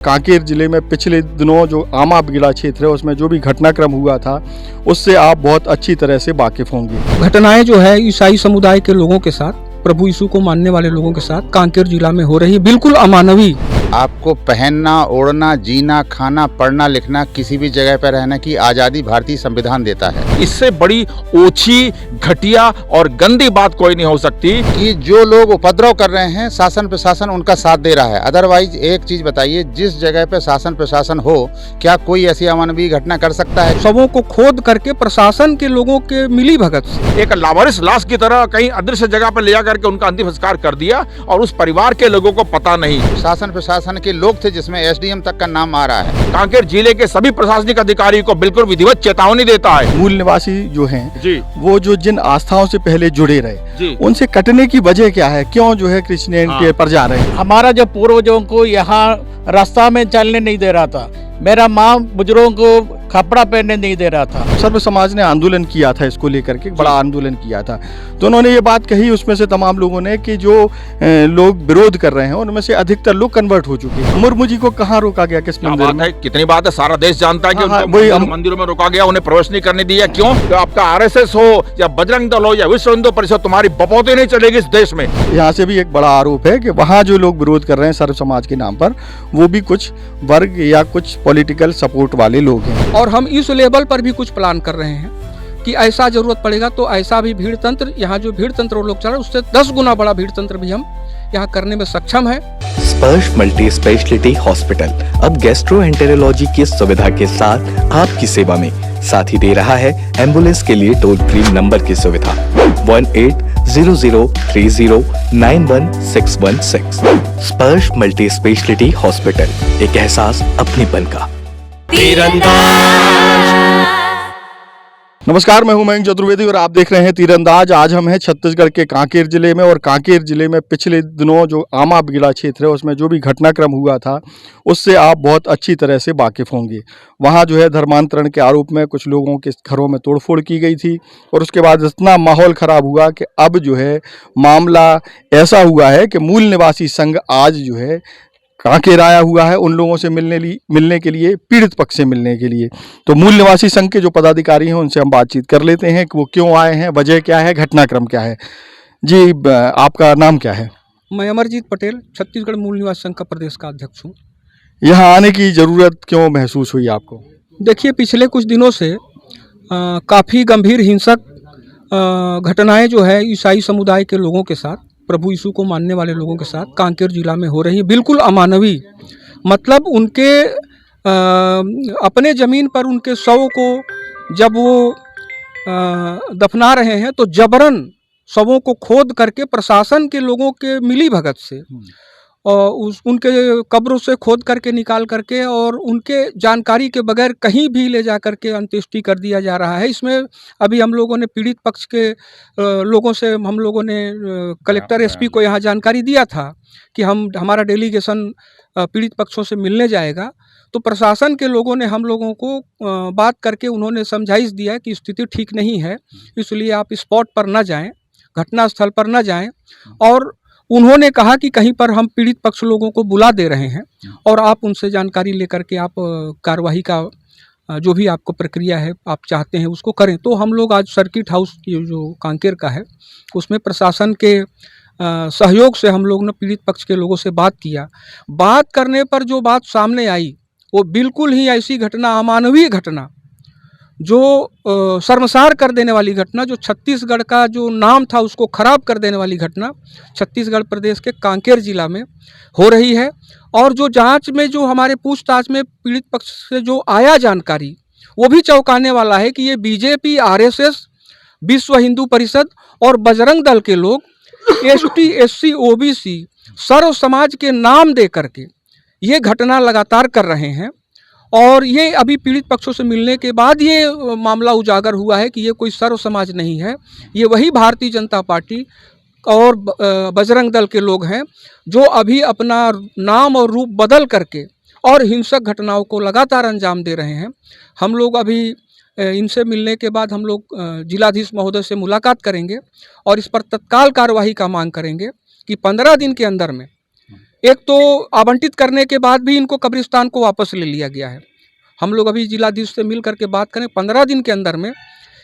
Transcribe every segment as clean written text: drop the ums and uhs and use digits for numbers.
कांकेर जिले में पिछले दिनों जो आमा बीड़ा क्षेत्र है उसमें जो भी घटनाक्रम हुआ था उससे आप बहुत अच्छी तरह से वाकिफ होंगे। घटनाएं जो है ईसाई समुदाय के लोगों के साथ, प्रभु यीशु को मानने वाले लोगों के साथ कांकेर जिला में हो रही है, बिल्कुल अमानवीय। आपको पहनना, ओढ़ना, जीना, खाना, पढ़ना, लिखना, किसी भी जगह पर रहने की आज़ादी भारतीय संविधान देता है। इससे बड़ी ओछी, घटिया और गंदी बात कोई नहीं हो सकती कि जो लोग उपद्रव कर रहे हैं, शासन प्रशासन उनका साथ दे रहा है। अदरवाइज एक चीज बताइए, जिस जगह पे शासन प्रशासन हो, क्या कोई ऐसी अमानवीय घटना कर सकता है? शवों को खोद करके प्रशासन के लोगों के मिली भगत से एक लावारिस लाश की तरह कहीं अदृश्य जगह पर ले जाकर के उनका अंतिम संस्कार कर दिया और उस परिवार के लोगों को पता नहीं। शासन प्रशासन के लोग थे जिसमें एसडीएम तक का नाम आ रहा है। कांकेर जिले के सभी प्रशासनिक अधिकारी को बिल्कुल विधिवत चेतावनी देता है। मूल निवासी जो हैं जी, वो जो जिन आस्थाओं से पहले जुड़े रहे जी, उनसे कटने की वजह क्या है, क्यों जो है क्रिश्चियनिटी पर जा रहे हैं? हमारा जो पूर्वजों को यहाँ रास्ता में चलने नहीं दे रहा था, मेरा माँ बुजुर्गों को कपड़ा पहनने नहीं दे रहा था। सर्व समाज ने आंदोलन किया था, इसको लेकर के बड़ा आंदोलन किया था। तो उन्होंने ये बात कही उसमें से तमाम लोगों ने कि जो लोग विरोध कर रहे हैं उनमें से अधिकतर लोग कन्वर्ट हो चुके हैं। मुर्मू जी को कहाँ रोका गया, किस क्या मंदिर बात में? है, कितनी बात है, सारा देश जानता है कि हाँ, उनको वही मंदिरों में रोका गया, उन्हें प्रवेश नहीं करने दिया। क्यों? तो आपका आरएसएस हो या बजरंग दल हो या विश्व हिंदू परिषद, तुम्हारी बपौती नहीं चलेगी इस देश में। यहाँ से भी एक बड़ा आरोप है कि वहाँ जो लोग विरोध कर रहे हैं सर्व समाज के नाम पर, वो भी कुछ वर्ग या कुछ पॉलिटिकल सपोर्ट वाले लोग हैं। और हम इस लेवल पर भी कुछ प्लान कर रहे हैं कि ऐसा जरूरत पड़ेगा तो ऐसा भी भीड़ तंत्र, यहाँ जो भीड़ तंत्र वो लोग चल रहे हैं उससे 10 गुना बड़ा भीड़ तंत्र भी हम यहाँ करने में सक्षम है। स्पर्श मल्टी स्पेशलिटी हॉस्पिटल अब गैस्ट्रोएंटेरोलॉजी की सुविधा के साथ आपकी सेवा में, साथ ही दे रहा है एम्बुलेंस के लिए टोल फ्री नंबर की सुविधा 180030091616। स्पर्श मल्टी स्पेशलिटी हॉस्पिटल, एक एहसास अपनेपन का। नमस्कार, मैं हूं मयंक चतुर्वेदी और आप देख रहे हैं तीरंदाज। आज हम हैं छत्तीसगढ़ के कांकेर जिले में और कांकेर जिले में पिछले दिनों जो आमा बीड़ा क्षेत्र है उसमें जो भी घटनाक्रम हुआ था उससे आप बहुत अच्छी तरह से वाकिफ होंगे। वहां जो है धर्मांतरण के आरोप में कुछ लोगों के घरों में तोड़फोड़ की गई थी और उसके बाद इतना माहौल ख़राब हुआ कि अब जो है मामला ऐसा हुआ है कि मूल निवासी संघ आज जो है कांकेर आया हुआ है उन लोगों से मिलने के लिए, पीड़ित पक्ष से मिलने के लिए। तो मूल निवासी संघ के जो पदाधिकारी हैं उनसे हम बातचीत कर लेते हैं कि वो क्यों आए हैं, वजह क्या है, घटनाक्रम क्या है। जी, आपका नाम क्या है? मैं अमरजीत पटेल, छत्तीसगढ़ मूल निवासी संघ का प्रदेश का अध्यक्ष हूँ। यहाँ आने की ज़रूरत क्यों महसूस हुई आपको? देखिए, पिछले कुछ दिनों से काफ़ी गंभीर हिंसक घटनाएं जो है ईसाई समुदाय के लोगों के साथ, प्रभु यीशु को मानने वाले लोगों के साथ कांकेर जिला में हो रही है, बिल्कुल अमानवीय। मतलब उनके अपने ज़मीन पर उनके शव को जब वो दफना रहे हैं तो जबरन शवों को खोद करके प्रशासन के लोगों के मिली भगत से और उनके कब्रों से खोद करके निकाल करके और उनके जानकारी के बगैर कहीं भी ले जा करके अंत्येष्टि कर दिया जा रहा है। इसमें अभी हम लोगों ने पीड़ित पक्ष के लोगों से हम लोगों ने कलेक्टर एसपी को यहाँ जानकारी दिया था कि हमारा डेलीगेशन पीड़ित पक्षों से मिलने जाएगा। तो प्रशासन के लोगों ने हम लोगों को बात करके उन्होंने समझाइश दिया कि स्थिति ठीक नहीं है, इसलिए आप स्पॉट पर न जाएँ, घटनास्थल पर न जाएँ। और उन्होंने कहा कि कहीं पर हम पीड़ित पक्ष लोगों को बुला दे रहे हैं और आप उनसे जानकारी लेकर के आप कार्रवाई का जो भी आपको प्रक्रिया है आप चाहते हैं उसको करें। तो हम लोग आज सर्किट हाउस जो कांकेर का है उसमें प्रशासन के सहयोग से हम लोग ने पीड़ित पक्ष के लोगों से बात किया। बात करने पर जो बात सामने आई वो बिल्कुल ही ऐसी घटना, अमानवीय घटना, जो शर्मसार कर देने वाली घटना, जो छत्तीसगढ़ का जो नाम था उसको खराब कर देने वाली घटना छत्तीसगढ़ प्रदेश के कांकेर जिला में हो रही है। और जो जांच में जो हमारे पूछताछ में पीड़ित पक्ष से जो आया जानकारी वो भी चौंकाने वाला है कि ये बीजेपी, आरएसएस, विश्व हिंदू परिषद और बजरंग दल के लोग एसटी, एससी, ओबीसी, सर्व समाज के नाम दे करके ये घटना लगातार कर रहे हैं। और ये अभी पीड़ित पक्षों से मिलने के बाद ये मामला उजागर हुआ है कि ये कोई सर्व समाज नहीं है, ये वही भारतीय जनता पार्टी और बजरंग दल के लोग हैं जो अभी अपना नाम और रूप बदल करके और हिंसक घटनाओं को लगातार अंजाम दे रहे हैं। हम लोग अभी इनसे मिलने के बाद हम लोग जिलाधीश महोदय से मुलाकात करेंगे और इस पर तत्काल कार्यवाही का मांग करेंगे कि 15 दिन के अंदर में एक तो आवंटित करने के बाद भी इनको कब्रिस्तान को वापस ले लिया गया है। हम लोग अभी जिलाधीश से मिल करके बात करें, 15 दिन के अंदर में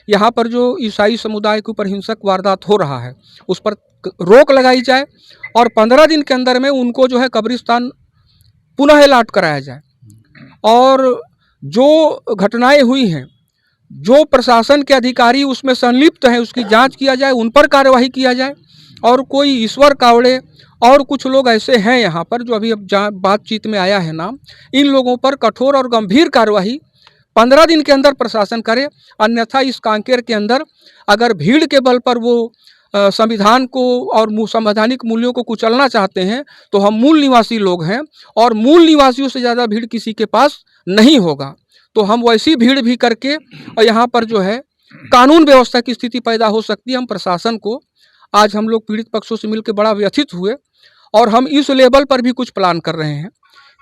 यहाँ पर जो ईसाई समुदाय के ऊपर हिंसक वारदात हो रहा है उस पर रोक लगाई जाए और 15 दिन के अंदर में उनको जो है कब्रिस्तान पुनः अलॉट कराया जाए। और जो घटनाएं हुई हैं, जो प्रशासन के अधिकारी उसमें संलिप्त हैं, उसकी जांच किया जाए, उन पर कार्यवाही किया जाए। और कोई ईश्वर कावड़े और कुछ लोग ऐसे हैं यहाँ पर जो अभी अब बातचीत में आया है नाम, इन लोगों पर कठोर और गंभीर कार्यवाही 15 दिन के अंदर प्रशासन करे। अन्यथा इस कांकेर के अंदर अगर भीड़ के बल पर वो संविधान को और संवैधानिक मूल्यों को कुचलना चाहते हैं तो हम मूल निवासी लोग हैं और मूल निवासियों से ज़्यादा भीड़ किसी के पास नहीं होगा। तो हम वैसी भीड़ भी करके और यहाँ पर जो है कानून व्यवस्था की स्थिति पैदा हो सकती है। हम प्रशासन को आज हम लोग पीड़ित पक्षों से मिलकर बड़ा व्यथित हुए और हम इस लेवल पर भी कुछ प्लान कर रहे हैं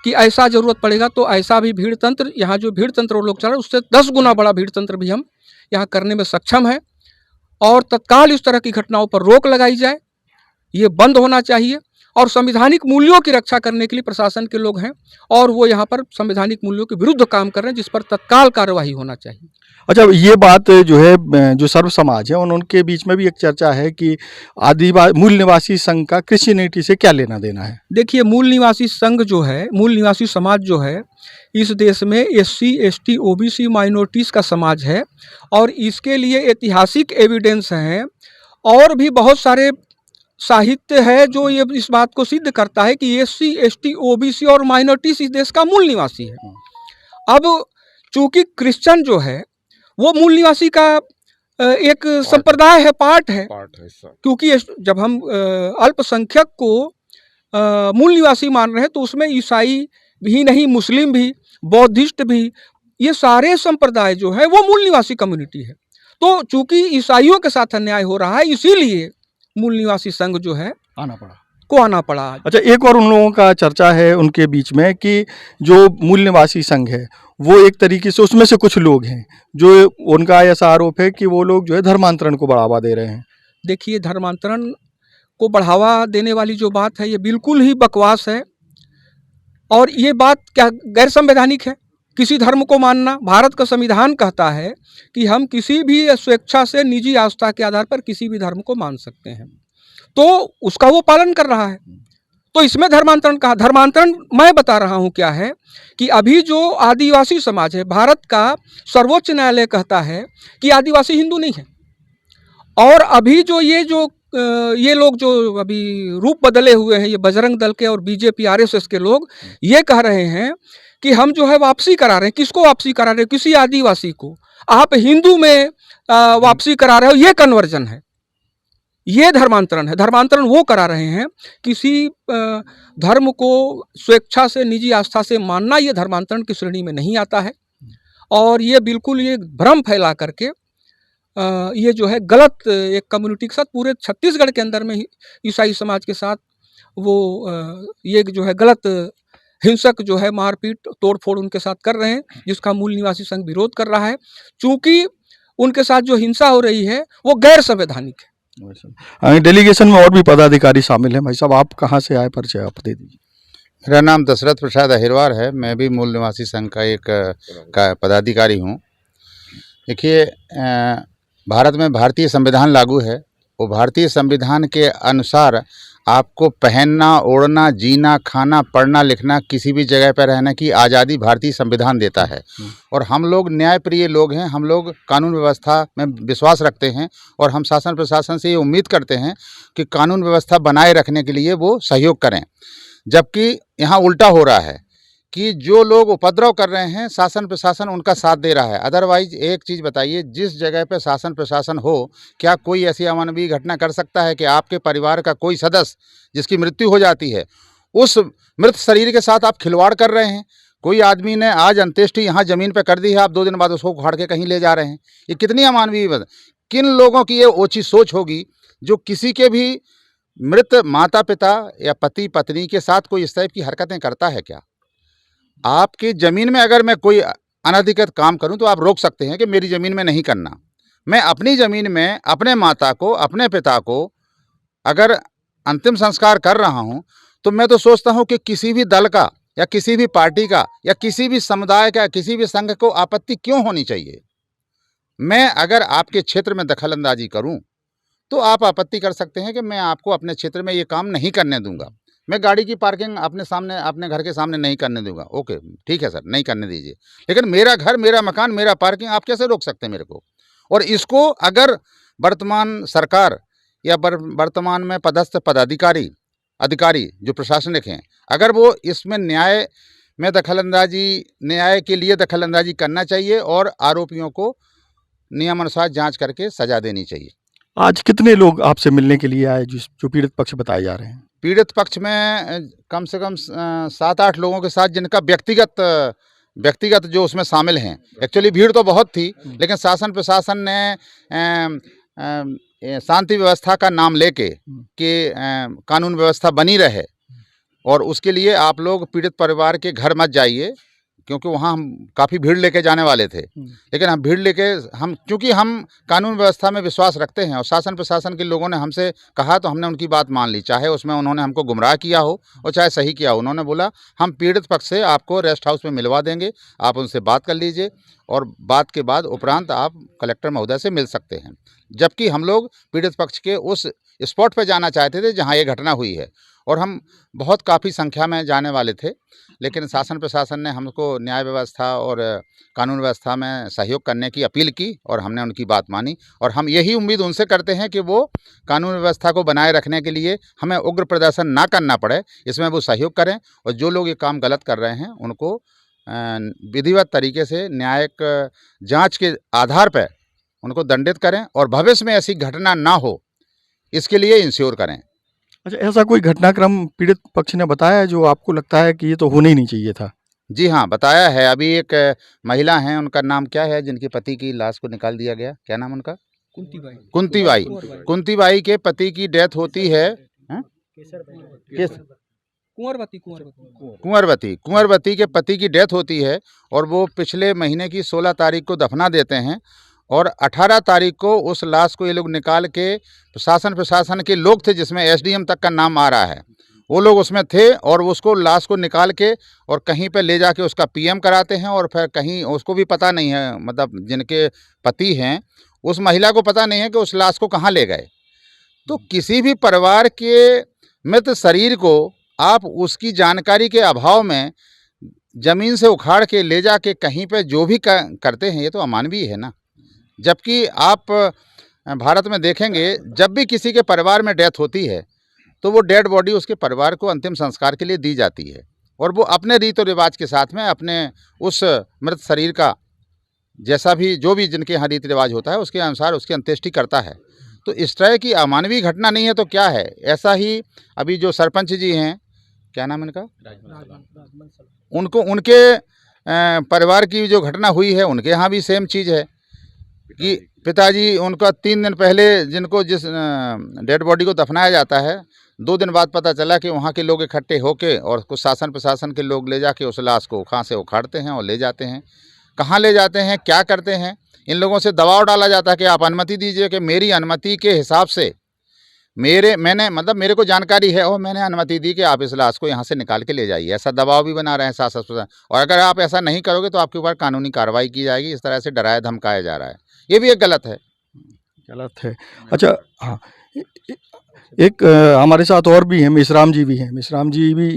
कि ऐसा ज़रूरत पड़ेगा तो ऐसा भी भीड़ तंत्र, यहाँ जो भीड़ तंत्र वो लोग चल रहे हैं उससे 10 गुना बड़ा भीड़ तंत्र भी हम यहाँ करने में सक्षम है। और तत्काल इस तरह की घटनाओं पर रोक लगाई जाए, ये बंद होना चाहिए। और संवैधानिक मूल्यों की रक्षा करने के लिए प्रशासन के लोग हैं और वो यहाँ पर संवैधानिक मूल्यों के विरुद्ध काम कर रहे हैं, जिस पर तत्काल कार्रवाई होना चाहिए। अच्छा, ये बात जो है जो सर्व समाज है उनके बीच में भी एक चर्चा है कि आदिवासी मूल निवासी संघ का क्रिश्चियनिटी से क्या लेना देना है? देखिए, मूल निवासी संघ जो है, मूल निवासी समाज जो है इस देश में SC ST OBC माइनॉरिटीज़ का समाज है और इसके लिए ऐतिहासिक एविडेंस हैं और भी बहुत सारे साहित्य है जो ये इस बात को सिद्ध करता है कि SC ST OBC और माइनॉरिटीज़ इस देश का मूल निवासी है। अब चूँकि क्रिश्चियन जो है वो मूल निवासी का एक संप्रदाय है, पार्ट है, क्योंकि जब हम अल्पसंख्यक को मूल निवासी मान रहे हैं तो उसमें ईसाई भी नहीं, मुस्लिम भी, बौद्धिस्ट भी, ये सारे संप्रदाय जो है वो मूल निवासी कम्युनिटी है। तो चूंकि ईसाइयों के साथ अन्याय हो रहा है इसीलिए मूल निवासी संघ जो है आना पड़ा। अच्छा, एक और उन लोगों का चर्चा है उनके बीच में कि जो मूल निवासी संघ है वो एक तरीके से उसमें से कुछ लोग हैं जो उनका ऐसा आरोप है कि वो लोग जो है धर्मांतरण को बढ़ावा दे रहे हैं। देखिए, धर्मांतरण को बढ़ावा देने वाली जो बात है ये बिल्कुल ही बकवास है और ये बात क्या गैर संवैधानिक है। किसी धर्म को मानना, भारत का संविधान कहता है कि हम किसी भी स्वेच्छा से निजी आस्था के आधार पर किसी भी धर्म को मान सकते हैं, तो उसका वो पालन कर रहा है। तो इसमें धर्मांतरण कहा? धर्मांतरण मैं बता रहा हूँ क्या है कि अभी जो आदिवासी समाज है, भारत का सर्वोच्च न्यायालय कहता है कि आदिवासी हिंदू नहीं है। और अभी जो ये लोग जो अभी रूप बदले हुए हैं, ये बजरंग दल के और BJP RSS के लोग ये कह रहे हैं कि हम जो है वापसी करा रहे हैं। किसको वापसी करा रहे हैं? किसी आदिवासी को आप हिंदू में वापसी करा रहे हो, ये कन्वर्जन है, ये धर्मांतरण है। धर्मांतरण वो करा रहे हैं, किसी धर्म को स्वेच्छा से निजी आस्था से मानना ये धर्मांतरण की श्रेणी में नहीं आता है। और ये बिल्कुल ये भ्रम फैला करके ये जो है गलत एक कम्युनिटी के साथ, पूरे छत्तीसगढ़ के अंदर में ईसाई समाज के साथ वो ये जो है गलत हिंसक जो है मारपीट तोड़फोड़ उनके साथ कर रहे हैं, जिसका मूल निवासी संघ विरोध कर रहा है। चूँकि उनके साथ जो हिंसा हो रही है वो गैर संवैधानिक है। डेलीगेशन में और भी पदाधिकारी शामिल हैं। भाई साहब, आप कहाँ से आए, परिचय आप दे दीजिए। मेरा नाम दशरथ प्रसाद अहिरवार है। मैं भी मूल निवासी संघ का एक पदाधिकारी हूँ। देखिए, भारत में भारतीय संविधान लागू है। वो भारतीय संविधान के अनुसार आपको पहनना, ओढ़ना, जीना, खाना, पढ़ना, लिखना, किसी भी जगह पर रहने की आज़ादी भारतीय संविधान देता है। और हम लोग न्यायप्रिय लोग हैं, हम लोग कानून व्यवस्था में विश्वास रखते हैं और हम शासन प्रशासन से ये उम्मीद करते हैं कि कानून व्यवस्था बनाए रखने के लिए वो सहयोग करें। जबकि यहाँ उल्टा हो रहा है कि जो लोग उपद्रव कर रहे हैं, शासन प्रशासन उनका साथ दे रहा है। अदरवाइज एक चीज़ बताइए, जिस जगह पे शासन प्रशासन हो, क्या कोई ऐसी अमानवीय घटना कर सकता है कि आपके परिवार का कोई सदस्य जिसकी मृत्यु हो जाती है, उस मृत शरीर के साथ आप खिलवाड़ कर रहे हैं? कोई आदमी ने आज अंत्येष्टि यहाँ ज़मीन पे कर दी है, आप 2 दिन बाद उसको उखाड़ के कहीं ले जा रहे हैं। ये कितनी अमानवीय बात। किन लोगों की ये ओछी सोच होगी जो किसी के भी मृत माता पिता या पति पत्नी के साथ कोई इस टाइप की हरकतें करता है? क्या आपकी ज़मीन में अगर मैं कोई अनधिकृत काम करूं तो आप रोक सकते हैं कि मेरी ज़मीन में नहीं करना। मैं अपनी ज़मीन में अपने माता को, अपने पिता को अगर अंतिम संस्कार कर रहा हूं तो मैं तो सोचता हूँ कि किसी भी दल का या किसी भी पार्टी का या किसी भी समुदाय का किसी भी संघ को आपत्ति क्यों होनी चाहिए। मैं अगर आपके क्षेत्र में दखल अंदाजी करूँ तो आप आपत्ति कर सकते हैं कि मैं आपको अपने क्षेत्र में ये काम नहीं करने दूंगा। मैं गाड़ी की पार्किंग अपने सामने अपने घर के सामने नहीं करने दूंगा। ओके, ठीक है सर, नहीं करने दीजिए, लेकिन मेरा घर, मेरा मकान, मेरा पार्किंग आप कैसे रोक सकते हैं मेरे को। और इसको अगर वर्तमान सरकार या वर्तमान में पदस्थ पदाधिकारी अधिकारी जो प्रशासनिक हैं, अगर वो इसमें न्याय के लिए दखलंदाजी करना चाहिए और आरोपियों को नियमानुसार जांच करके सजा देनी चाहिए। आज कितने लोग आपसे मिलने के लिए आए जो पीड़ित पक्ष बताए जा रहे हैं? पीड़ित पक्ष में कम से कम 7-8 लोगों के साथ, जिनका व्यक्तिगत जो उसमें शामिल हैं। एक्चुअली भीड़ तो बहुत थी, लेकिन शासन प्रशासन ने शांति व्यवस्था का नाम लेके कि कानून व्यवस्था बनी रहे, और उसके लिए आप लोग पीड़ित परिवार के घर मत जाइए, क्योंकि वहाँ हम काफ़ी भीड़ लेके जाने वाले थे। लेकिन हम भीड़ लेके क्योंकि हम कानून व्यवस्था में विश्वास रखते हैं और शासन प्रशासन के लोगों ने हमसे कहा तो हमने उनकी बात मान ली, चाहे उसमें उन्होंने हमको गुमराह किया हो और चाहे सही किया हो। उन्होंने बोला हम पीड़ित पक्ष से आपको रेस्ट हाउस में मिलवा देंगे, आप उनसे बात कर लीजिए और बात के बाद उपरांत आप कलेक्टर महोदय से मिल सकते हैं। जबकि हम लोग पीड़ित पक्ष के उस स्पॉट पर जाना चाहते थे जहाँ ये घटना हुई है, और हम बहुत काफ़ी संख्या में जाने वाले थे, लेकिन शासन प्रशासन ने हमको न्याय व्यवस्था और कानून व्यवस्था में सहयोग करने की अपील की और हमने उनकी बात मानी। और हम यही उम्मीद उनसे करते हैं कि वो कानून व्यवस्था को बनाए रखने के लिए हमें उग्र प्रदर्शन ना करना पड़े, इसमें वो सहयोग करें, और जो लोग ये काम गलत कर रहे हैं उनको विधिवत तरीके से न्यायिक जाँच के आधार पर उनको दंडित करें और भविष्य में ऐसी घटना ना हो, इसके लिए इंश्योर करें। अच्छा, ऐसा कोई घटनाक्रम पीड़ित पक्ष ने बताया है जो आपको लगता है कि ये तो होना ही नहीं चाहिए था? जी हाँ, बताया है। अभी एक महिला हैं, उनका नाम क्या है, जिनके पति की लाश को निकाल दिया गया, क्या नाम उनका? कुंती बाई के पति की डेथ होती है, कुंवरवती के पति की डेथ होती है, और वो पिछले महीने की 16 तारीख को दफना देते हैं, और 18 तारीख को उस लाश को ये लोग निकाल के प्रशासन के लोग थे, जिसमें एसडीएम तक का नाम आ रहा है, वो लोग उसमें थे, और उसको लाश को निकाल के और कहीं पे ले जाके उसका पीएम कराते हैं, और फिर कहीं उसको भी पता नहीं है, मतलब जिनके पति हैं उस महिला को पता नहीं है कि उस लाश को कहाँ ले गए। तो किसी भी परिवार के मृत शरीर को आप उसकी जानकारी के अभाव में ज़मीन से उखाड़ के ले जाके कहीं पे जो भी करते हैं, ये तो अमानवीय है ना। जबकि आप भारत में देखेंगे, जब भी किसी के परिवार में डेथ होती है तो वो डेड बॉडी उसके परिवार को अंतिम संस्कार के लिए दी जाती है, और वो अपने रीति और रिवाज के साथ में अपने उस मृत शरीर का जैसा भी जो भी जिनके यहाँ रीति रिवाज होता है उसके अनुसार उसकी अंत्येष्टि करता है। तो इस तरह की अमानवीय घटना नहीं है तो क्या है। ऐसा ही अभी जो सरपंच जी हैं, क्या नाम इनका, उनके परिवार की जो घटना हुई है, उनके यहाँ भी सेम चीज़ है कि पिताजी उनका 3 दिन पहले जिनको जिस डेड बॉडी को दफनाया जाता है, 2 दिन बाद पता चला कि वहाँ के लोग इकट्ठे होके और कुछ शासन प्रशासन के लोग ले जाके उस लाश को वहाँ से उखाड़ते हैं और ले जाते हैं। कहाँ ले जाते हैं, क्या करते हैं, इन लोगों से दबाव डाला जाता है कि आप अनुमति दीजिए, कि मेरी अनुमति के हिसाब से मेरे को जानकारी है और मैंने अनुमति दी कि आप इस लाश को यहाँ से निकाल के ले जाइए। ऐसा दबाव भी बना रहे हैं शासन प्रशासन, और अगर आप ऐसा नहीं करोगे तो आपके ऊपर कानूनी कार्रवाई की जाएगी। इस तरह से डराया धमकाया जा रहा है, ये भी एक गलत है। अच्छा, हाँ, एक हमारे साथ और भी हैं, मिश्राम जी भी हैं। मिश्राम जी भी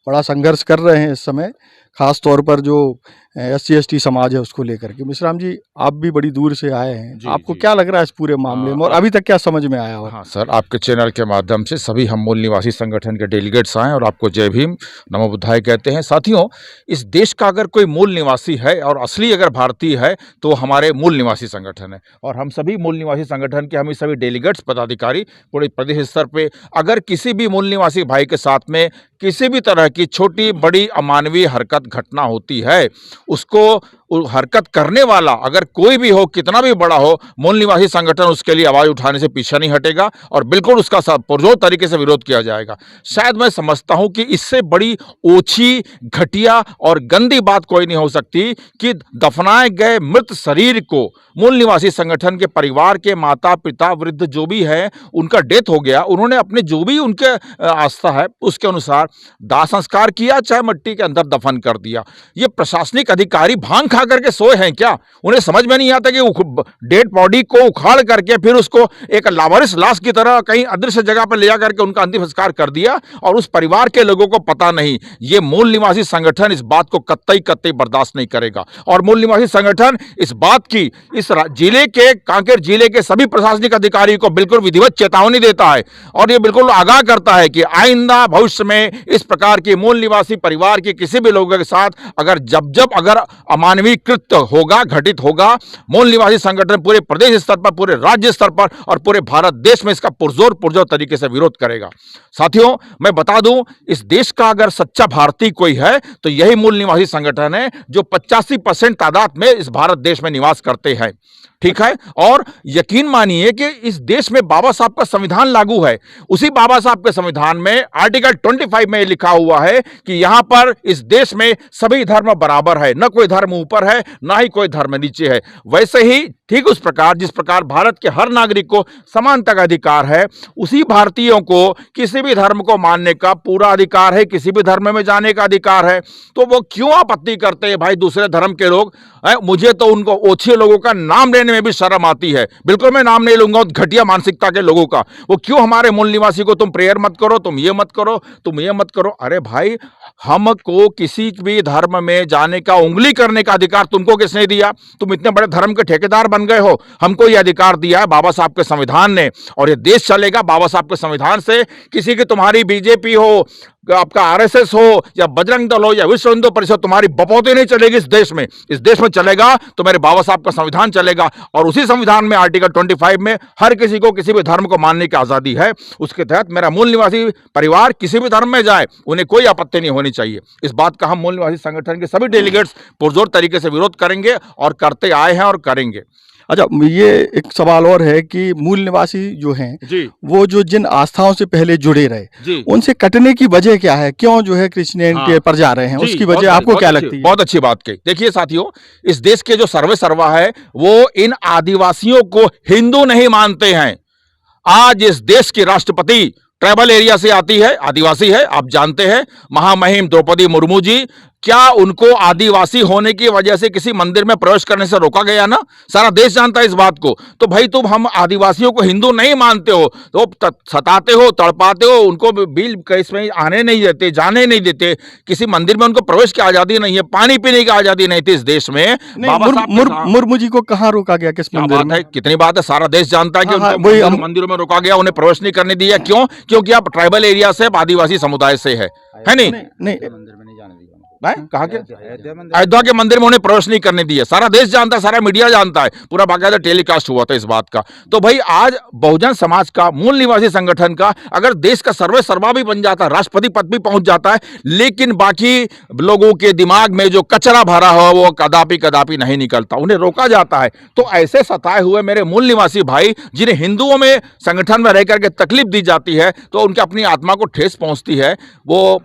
बड़ा संघर्ष कर रहे हैं इस समय, ख़ास तौर पर जो SC/ST समाज है उसको लेकर के। मिश्राम जी, आप भी बड़ी दूर से आए हैं, आपको क्या लग रहा है इस पूरे मामले में, और अभी तक क्या समझ में आया? हाँ सर, आपके चैनल के माध्यम से सभी हम मूल निवासी संगठन के डेलीगेट्स आए और आपको जय भीम, नमो बुद्धाय कहते हैं। साथियों, इस देश का अगर कोई मूल निवासी है और असली अगर भारतीय है तो हमारे मूल निवासी संगठन है, और हम सभी मूल निवासी संगठन के हम सभी डेलीगेट्स पदाधिकारी पूरे प्रदेश स्तर पे अगर किसी भी मूल निवासी भाई के साथ में किसी भी तरह की छोटी बड़ी अमानवीय हरकत घटना होती है, उसको हरकत करने वाला अगर कोई भी हो, कितना भी बड़ा हो, मूल निवासी संगठन उसके लिए आवाज उठाने से पीछे नहीं हटेगा और बिल्कुल उसका पुरजोर तरीके से विरोध किया जाएगा। शायद मैं समझता हूं कि इससे बड़ी ओछी, घटिया और गंदी बात कोई नहीं हो सकती कि दफनाए गए मृत शरीर को मूल निवासी संगठन के परिवार के माता पिता, वृद्ध जो भी है, उनका डेथ हो गया, उन्होंने अपने जो भी उनके आस्था है उसके अनुसार दाह संस्कार किया, चाहे मिट्टी के अंदर दफन कर दिया। ये प्रशासनिक अधिकारी भांग खा करके सोए हैं क्या? उन्हें समझ में नहीं आता कि डेड बॉडी को उखाड़ करके फिर उसको एक लावारिस लाश की तरह कहीं अदृश्य जगह पर ले जा करके उनका अंतिम संस्कार कर दिया और उस परिवार के लोगों को पता नहीं। ये मूल निवासी संगठन इस बात को कतई बर्दाश्त नहीं करेगा और मूल निवासी संगठन इस बात की इस जिले के, कांकेर जिले के सभी प्रशासनिक अधिकारी को बिल्कुल विधिवत चेतावनी देता है और ये बिल्कुल आगाह करता है कि आइंदा भविष्य में इस प्रकार के मूल निवासी परिवार के किसी भी लोगों के साथ अगर जब अगर अमानवीय कृत्य होगा, घटित होगा, मूल निवासी संगठन पूरे प्रदेश स्तर पर, पूरे राज्य स्तर पर और पूरे भारत देश में इसका पुरजोर तरीके से विरोध करेगा। साथियों, मैं बता दूं, इस देश का अगर सच्चा भारतीय कोई है तो यही मूल निवासी संगठन है जो 85% तादाद में इस भारत देश में निवास करते हैं। ठीक है, और यकीन मानिए कि इस देश में बाबा साहब का संविधान लागू है। उसी बाबा साहब के संविधान में आर्टिकल 25 में लिखा हुआ है कि यहां पर इस देश में सभी धर्म बराबर है, न कोई धर्म ऊपर है, ना ही कोई धर्म नीचे है। वैसे ही ठीक उस प्रकार जिस प्रकार भारत के हर नागरिक को समानता का अधिकार है, उसी भारतीयों को किसी भी धर्म को मानने का पूरा अधिकार है, किसी भी धर्म में जाने का अधिकार है। तो वो क्यों आपत्ति करते हैं भाई दूसरे धर्म के लोग? मुझे तो उनको ओछे लोगों का नाम लेने में भी शर्म आती है। बिल्कुल मैं नाम नहीं लूंगा घटिया मानसिकता के लोगों का। वो क्यों हमारे मूल निवासी को तुम प्रेयर मत करो, तुम ये मत करो, तुम ये मत करो। अरे भाई, हमको किसी भी धर्म में जाने का, उंगली करने का अधिकार तुमको किसने दिया? तुम इतने बड़े धर्म के ठेकेदार बन गए हो। हमको यह अधिकार दिया है बाबा साहब के संविधान ने और ये देश चलेगा बाबा साहब के संविधान से। किसी की तुम्हारी बीजेपी हो, आपका आरएसएस हो या बजरंग दल हो या विश्व हिंदू परिषद, तुम्हारी बपौती नहीं चलेगी इस देश में। इस देश में चलेगा तो मेरे बाबा साहब का संविधान चलेगा और उसी संविधान में आर्टिकल 25 में हर किसी को किसी भी धर्म को मानने की आजादी है। उसके तहत मेरा मूल निवासी परिवार किसी भी धर्म में जाए, उन्हें कोई आपत्ति नहीं होनी चाहिए। इस बात का हम मूल निवासी संगठन के सभी डेलीगेट्स पुरजोर तरीके से विरोध करेंगे और करते आए हैं और करेंगे। अच्छा, ये एक सवाल और है कि मूल निवासी जो हैं जी, वो जो जिन आस्थाओं से पहले जुड़े रहे, जी, उनसे कटने की वजह क्या है? क्यों जो है क्रिश्चियनिटी पर जा रहे हैं? जी, उसकी वजह आपको क्या लगती है? बहुत अच्छी बात कही। देखिए साथियों, इस देश के जो सर्वे सर्वा है वो इन आदिवासियों को हिंदू नहीं मानते हैं। आज इस देश की राष्ट्रपति ट्राइबल एरिया से आती है, आदिवासी है, आप जानते हैं, महामहिम द्रौपदी मुर्मू जी। क्या उनको आदिवासी होने की वजह से किसी मंदिर में प्रवेश करने से रोका गया ना? सारा देश जानता है इस बात को। तो भाई तुम हम आदिवासियों को हिंदू नहीं मानते हो तो सताते हो, तड़पाते हो, उनको बिल केस में आने नहीं देते, जाने नहीं देते, किसी मंदिर में उनको प्रवेश की आजादी नहीं है, पानी पीने की आजादी नहीं थी इस देश में। मुर्मू जी को कहाँ रोका गया, किस मंदिर में? कितनी बात है, सारा देश जानता है कि हाँ, मंदिरों में रोका गया, उन्हें प्रवेश नहीं करने दिया। क्यों? क्योंकि आप ट्राइबल एरिया से, आदिवासी समुदाय से है नहीं? नहीं, कहा के अयोध्या के मंदिर में उन्हें प्रवेश नहीं करने दिया। सारा देश जानता है, सारा मीडिया जानता है, पूरा बाकायदा टेलीकास्ट हुआ था इस बात का। तो भाई आज बहुजन समाज का, मूल निवासी संगठन का अगर देश का सर्वे सर्वा भी बन जाता है, राष्ट्रपति पद भी पहुंच जाता है, लेकिन बाकी लोगों के दिमाग में जो कचरा भरा हुआ वो कदापि नहीं निकलता, उन्हें रोका जाता है। तो ऐसे सताए हुए मेरे मूल निवासी भाई, जिन्हें हिंदुओं में संगठन में रह करके तकलीफ दी जाती है तो उनके अपनी आत्मा को ठेस पहुंचती है। वो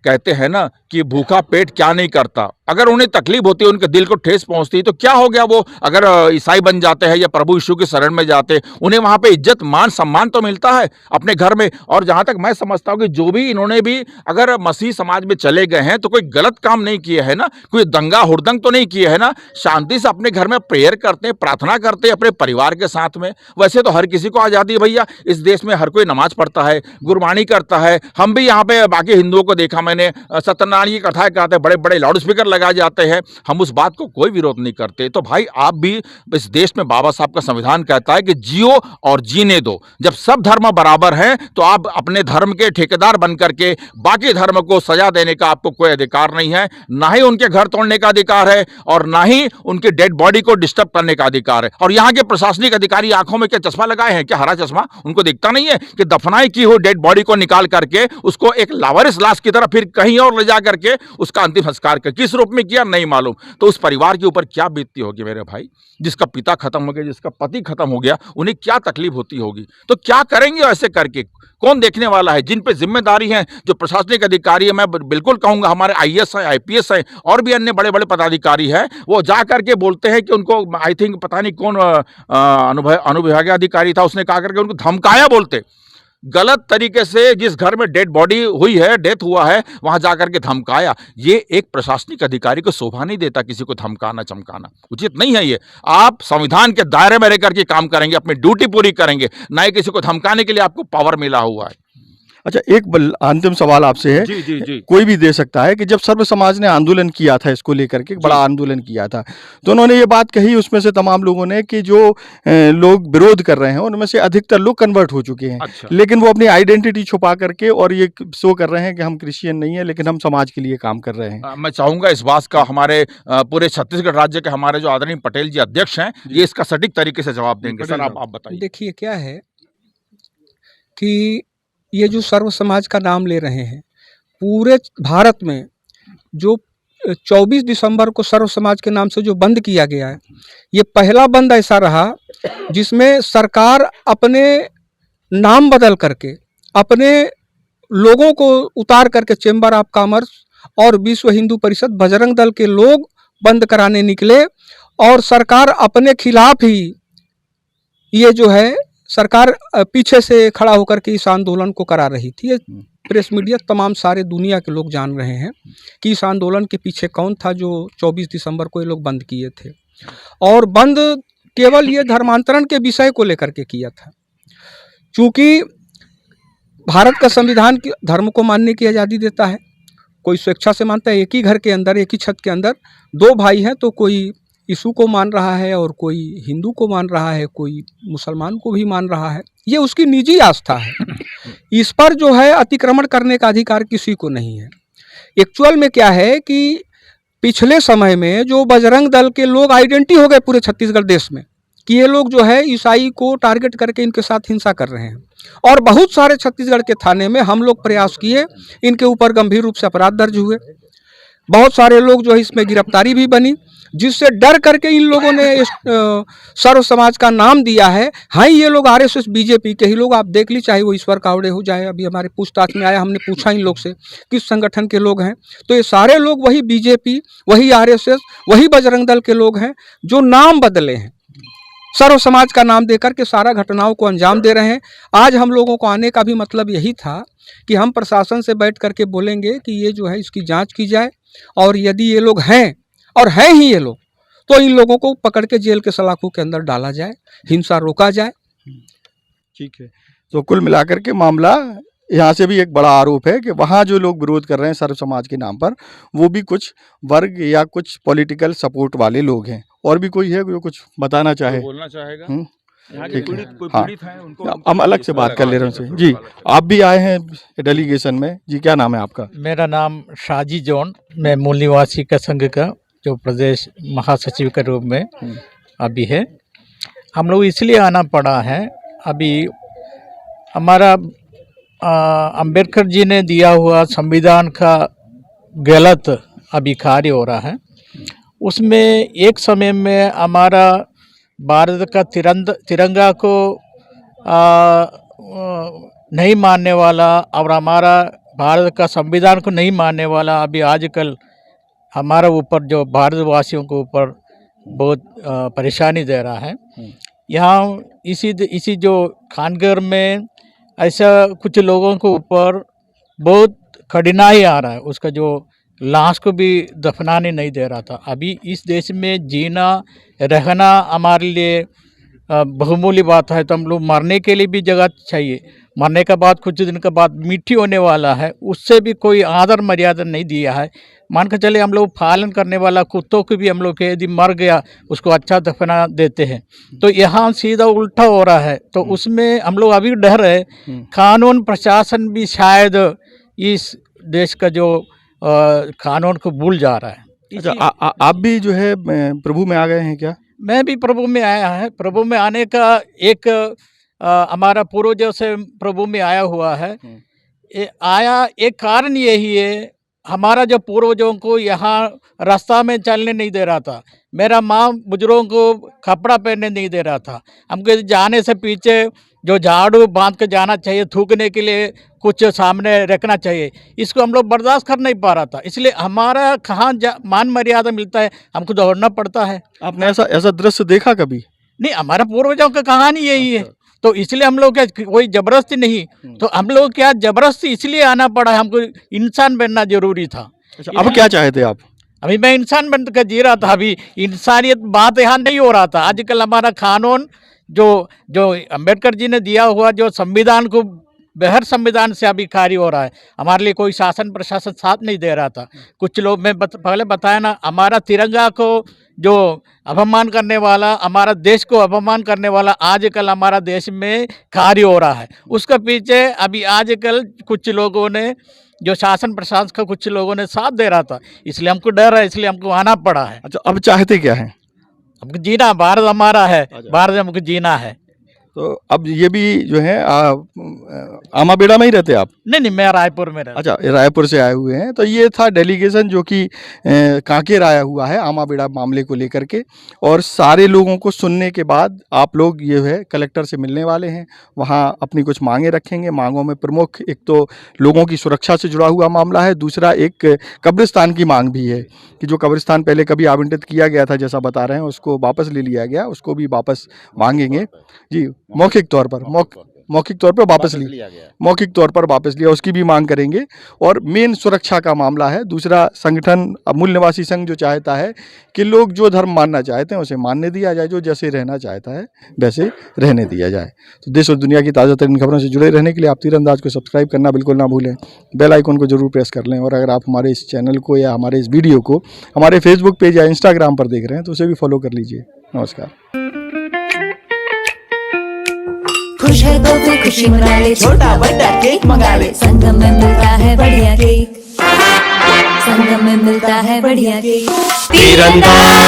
कहते हैं ना कि भूखा पेट क्या नहीं करता। अगर उन्हें तकलीफ होती है, उनके दिल को ठेस पहुंचती है, तो क्या हो गया, वो अगर ईसाई बन जाते हैं या प्रभु यीशु की शरण में जाते, उन्हें वहां पे इज्जत, मान, सम्मान तो मिलता है अपने घर में। और जहां तक मैं समझता हूं कि जो भी इन्होंने भी अगर मसीह समाज में चले गए हैं तो कोई गलत काम नहीं किए है ना, कोई दंगा हुड़दंग तो नहीं किए है ना, शांति से अपने घर में प्रेयर करते हैं, प्रार्थना करते हैं अपने परिवार के साथ में। वैसे तो हर किसी को आजादी है भैया, इस देश में हर कोई नमाज पढ़ता है, गुरबानी करता है। हम भी यहाँ पे बाकी हिंदुओं को देखा मैंने, सत्यनारायण की कथाएं कहते हैं, बड़े बड़े लाउड स्पीकर लगाए जाते हैं, हम उस बात को कोई विरोध नहीं करते। तो भाई आप भी, इस देश में बाबा साहब का संविधान कहता है कि जियो और जीने दो। जब सब धर्म बराबर हैं तो आप अपने धर्म के ठेकेदार बन करके बाकी धर्म को सजा देने का आपको कोई अधिकार नहीं है, ना ही उनके घर तोड़ने का अधिकार है और ना ही उनकी डेड बॉडी को डिस्टर्ब करने का अधिकार है। और यहाँ के प्रशासनिक अधिकारी आंखों में क्या चश्मा लगाए हैं क्या, हरा चश्मा? उनको दिखता नहीं है कि दफनाई की हुई डेड बॉडी को निकाल करके उसको एक लावारिस लाश की तरह फिर फिर कहीं और ले जा करके उसका अंतिम संस्कार कर, किस रूप में किया नहीं मालूम। तो उस परिवार के ऊपर क्या बीतती होगी मेरे भाई, जिसका पिता खत्म हो गया, जिसका पति खत्म हो गया, उन्हें क्या तकलीफ होती होगी। तो क्या करेंगे ऐसे करके, कौन देखने वाला है? जिन पे जिम्मेदारी है, जो प्रशासनिक अधिकारी है, मैं बिल्कुल कहूंगा हमारे आईएएस है, आईपीएस है और भी अन्य बड़े बड़े पदाधिकारी हैं, वो जा करके बोलते हैं कि उनको, आई थिंक पता नहीं कौन अनुविभागीय अधिकारी था, उसने कहा करके उनको धमकाया, बोलते गलत तरीके से, जिस घर में डेड बॉडी हुई है, डेथ हुआ है, वहां जाकर के धमकाया। ये एक प्रशासनिक अधिकारी को शोभा नहीं देता, किसी को धमकाना चमकाना उचित नहीं है। ये आप संविधान के दायरे में रहकर के काम करेंगे, अपनी ड्यूटी पूरी करेंगे, ना ही किसी को धमकाने के लिए आपको पावर मिला हुआ है। अच्छा, एक अंतिम सवाल आपसे है। जी जी जी। कोई भी दे सकता है कि जब सर्व समाज ने आंदोलन किया था, इसको लेकर के बड़ा आंदोलन किया था, तो उन्होंने ये बात कही उसमें से तमाम लोगों ने कि जो लोग विरोध कर रहे हैं उनमें से अधिकतर लोग कन्वर्ट हो चुके हैं। अच्छा। लेकिन वो अपनी आइडेंटिटी छुपा करके और ये शो कर रहे हैं कि हम क्रिश्चियन नहीं है, लेकिन हम समाज के लिए काम कर रहे हैं। मैं चाहूंगा इस बात का हमारे पूरे छत्तीसगढ़ राज्य के हमारे जो आदरणीय पटेल जी अध्यक्ष हैं, ये इसका सटीक तरीके से जवाब देंगे। सर आप बताइए। देखिए क्या है कि ये जो सर्व समाज का नाम ले रहे हैं, पूरे भारत में जो 24 दिसंबर को सर्व समाज के नाम से जो बंद किया गया है, ये पहला बंद ऐसा रहा जिसमें सरकार अपने नाम बदल करके, अपने लोगों को उतार करके चेंबर ऑफ कॉमर्स और विश्व हिंदू परिषद, बजरंग दल के लोग बंद कराने निकले और सरकार अपने खिलाफ ही, ये जो है सरकार पीछे से खड़ा होकर के इस आंदोलन को करा रही थी। ये प्रेस मीडिया तमाम सारे दुनिया के लोग जान रहे हैं कि इस आंदोलन के पीछे कौन था जो 24 दिसंबर को ये लोग बंद किए थे। और बंद केवल ये धर्मांतरण के विषय को लेकर के किया था, चूँकि भारत का संविधान धर्म को मानने की आज़ादी देता है, कोई स्वेच्छा से मानता है। एक ही घर के अंदर, एक ही छत के अंदर दो भाई हैं, तो कोई यीशु को मान रहा है और कोई हिंदू को मान रहा है, कोई मुसलमान को भी मान रहा है। ये उसकी निजी आस्था है, इस पर जो है अतिक्रमण करने का अधिकार किसी को नहीं है। एक्चुअल में क्या है कि पिछले समय में जो बजरंग दल के लोग आइडेंटिटी हो गए पूरे छत्तीसगढ़ देश में कि ये लोग जो है ईसाई को टारगेट करके इनके साथ हिंसा कर रहे हैं, और बहुत सारे छत्तीसगढ़ के थाने में हम लोग प्रयास किए, इनके ऊपर गंभीर रूप से अपराध दर्ज हुए, बहुत सारे लोग जो है इसमें गिरफ्तारी भी बनी, जिससे डर करके इन लोगों ने सर्व समाज का नाम दिया है। हाँ, ये लोग आरएसएस बीजेपी के ही लोग, आप देख ली, चाहे वो ईश्वर कावड़े हो जाए, अभी हमारे पूछताछ में आया, हमने पूछा इन लोग से किस संगठन के लोग हैं, तो ये सारे लोग वही बीजेपी, वही आरएसएस, वही बजरंग दल के लोग हैं जो नाम बदले हैं, सर्व समाज का नाम देकर के सारा घटनाओं को अंजाम दे रहे हैं। आज हम लोगों को आने का भी मतलब यही था कि हम प्रशासन से बैठ करके बोलेंगे कि ये जो है इसकी जांच की जाए, और यदि ये लोग हैं और हैं ही ये लोग, तो इन लोगों को पकड़ के जेल के सलाखों के अंदर डाला जाए, हिंसा रोका जाए। ठीक है, तो कुल मिलाकर के मामला यहाँ से भी एक बड़ा आरोप है कि वहाँ जो लोग विरोध कर रहे हैं सर्व समाज के नाम पर, वो भी कुछ वर्ग या कुछ पॉलिटिकल सपोर्ट वाले लोग हैं। और भी कोई है जो कुछ बताना चाहे? बोलना चाहेगा? ठीक है, हाँ, हम अलग से बात कर ले रहे हैं। जी, आप भी आए हैं डेलीगेशन में, जी क्या नाम है आपका? मेरा नाम शाजी जॉन, मैं मूल निवासी का संघ का जो प्रदेश महासचिव के रूप में अभी है। हम लोग इसलिए आना पड़ा है, अभी हमारा अंबेडकर जी ने दिया हुआ संविधान का गलत अभी कार्य हो रहा है। उसमें एक समय में हमारा भारत का तिरंगा को नहीं मानने वाला और हमारा भारत का संविधान को नहीं मानने वाला अभी आजकल हमारा ऊपर जो भारतवासियों के ऊपर बहुत परेशानी दे रहा है। यहाँ इसी जो खानगर में ऐसा कुछ लोगों के ऊपर बहुत कठिनाई आ रहा है, उसका जो लाश को भी दफनाने नहीं दे रहा था। अभी इस देश में जीना रहना हमारे लिए बहुमूल्य बात है, तो हम लोग मरने के लिए भी जगह चाहिए। मरने के बाद कुछ दिन के बाद मिट्टी होने वाला है, उससे भी कोई आदर मर्यादा नहीं दिया है। मान कर चले हम लोग पालन करने वाला कुत्तों को भी हम लोग यदि मर गया उसको अच्छा दफना देते हैं, तो यहाँ सीधा उल्टा हो रहा है। तो उसमें हम लोग अभी डर है, कानून प्रशासन भी शायद इस देश का जो कानून को भूल जा रहा है। अच्छा, आप भी जो है प्रभु में आ गए हैं क्या? मैं भी प्रभु में आया है। प्रभु में आने का एक हमारा पूर्वजों से प्रभु में आया हुआ है। एक कारण यही है हमारा जो पूर्वजों को यहाँ रास्ता में चलने नहीं दे रहा था, मेरा माँ बुजुर्गों को कपड़ा पहनने नहीं दे रहा था, हमको जाने से पीछे जो झाड़ू बांध के जाना चाहिए, थूकने के लिए कुछ सामने रखना चाहिए, इसको हम लोग बर्दाश्त कर नहीं पा रहा था। इसलिए हमारा कहाँ मान मर्यादा मिलता है, हमको दौड़ना पड़ता है। आपने ऐसा दृश्य देखा कभी? नहीं, हमारा पूर्वजों का कहानी यही है, तो इसलिए हम लोग क्या कोई जबरदस्ती नहीं, तो हम लोग क्या जबरदस्ती इसलिए आना पड़ा, हमको इंसान बनना जरूरी था। अच्छा, अब क्या चाहते आप? अभी मैं इंसान बन कर जी रहा था, अभी इंसानियत बात यहाँ नहीं हो रहा था। आजकल हमारा कानून जो अम्बेडकर जी ने दिया हुआ जो संविधान को बहर संविधान से अभी कार्य हो रहा है, हमारे लिए कोई शासन प्रशासन साथ नहीं दे रहा था। कुछ लोग पहले बताया ना, हमारा तिरंगा को जो अपमान करने वाला, हमारा देश को अपमान करने वाला आजकल हमारा देश में कार्य हो रहा है। उसके पीछे अभी आजकल कुछ लोगों ने जो शासन प्रशासन का कुछ लोगों ने साथ दे रहा था, इसलिए हमको डर है, इसलिए हमको आना पड़ा है। अच्छा, अब चाहते क्या हैं? हमको जीना, भारत हमारा है, भारत हमको जीना है। तो अब ये भी जो है आमा बेड़ा में ही रहते आप? नहीं, मैं रायपुर में रहता। अच्छा, रायपुर से आए हुए हैं। तो ये था डेलीगेशन जो कि कांकेर आया हुआ है आमा बेड़ा मामले को लेकर के, और सारे लोगों को सुनने के बाद आप लोग ये है कलेक्टर से मिलने वाले हैं, वहाँ अपनी कुछ मांगे रखेंगे। मांगों में प्रमुख एक तो लोगों की सुरक्षा से जुड़ा हुआ मामला है, दूसरा एक कब्रिस्तान की मांग भी है कि जो कब्रिस्तान पहले कभी आवंटित किया गया था, जैसा बता रहे हैं, उसको वापस ले लिया गया, उसको भी वापस मांगेंगे जी। मौखिक तौर पर वापस लिया, मौखिक तौर पर वापस लिया, उसकी भी मांग करेंगे। और मेन सुरक्षा का मामला है। दूसरा, संगठन मूल निवासी संघ जो चाहता है कि लोग जो धर्म मानना चाहते हैं उसे मानने दिया जाए, जो जैसे रहना चाहता है वैसे रहने दिया जाए। तो देश और दुनिया की ताज़ा तरीन खबरों से जुड़े रहने के लिए आप तीरंदाज को सब्सक्राइब करना बिल्कुल ना भूलें, बेल आइकन को जरूर प्रेस कर लें। और अगर आप हमारे इस चैनल को या हमारे इस वीडियो को हमारे फेसबुक पेज या इंस्टाग्राम पर देख रहे हैं तो उसे भी फॉलो कर लीजिए। नमस्कार। खुश है तो कोई खुशी मना ले, छोटा बड़ा केक मंगा ले, संगम में मिलता है बढ़िया केक, संगम में मिलता है बढ़िया केक। तीरंदाज।